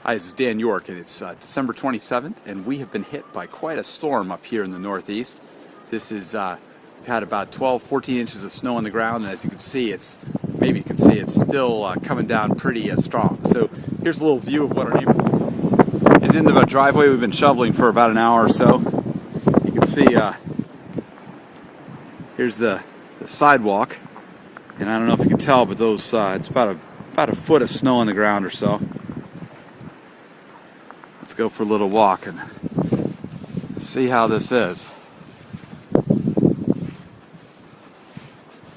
Hi, this is Dan York, and it's December 27th, and we have been hit by quite a storm up here in the Northeast. This is, we've had about 12-14 inches of snow on the ground, and as you can see, it's still coming down pretty strong. So here's a little view of what our neighborhood is. Into the driveway. We've been shoveling for about an hour or so. You can see here's the sidewalk, and I don't know if you can tell, but those it's about a foot of snow on the ground or so. Let's go for a little walk and see how this is.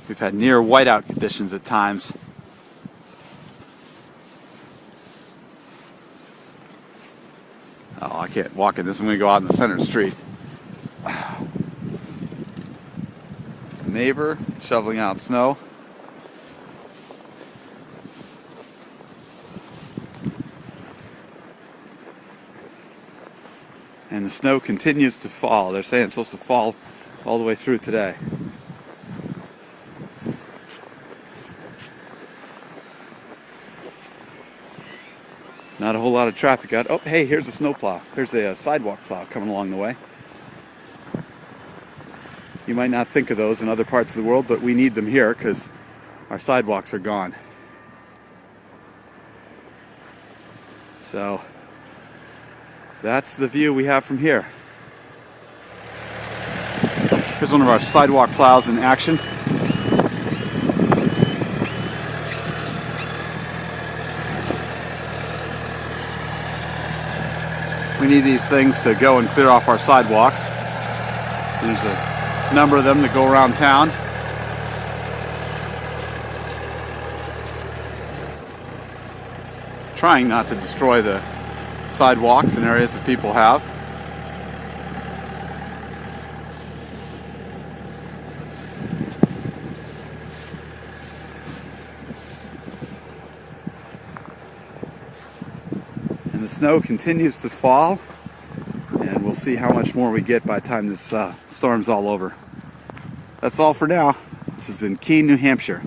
We've had near whiteout conditions at times. Oh, I can't walk in this. I'm going to go out in the center street. It's a neighbor shoveling out snow. And the snow continues to fall. They're saying it's supposed to fall all the way through today. Not a whole lot of traffic out. Oh, hey, here's a snowplow. There's a sidewalk plow coming along the way. You might not think of those in other parts of the world, but we need them here because our sidewalks are gone. So that's the view we have from here. Here's one of our sidewalk plows in action. We need these things to go and clear off our sidewalks. There's a number of them that go around town. Trying not to destroy the sidewalks in areas that people have. And the snow continues to fall, and we'll see how much more we get by the time this storm's all over. That's all for now. This is in Keene, New Hampshire.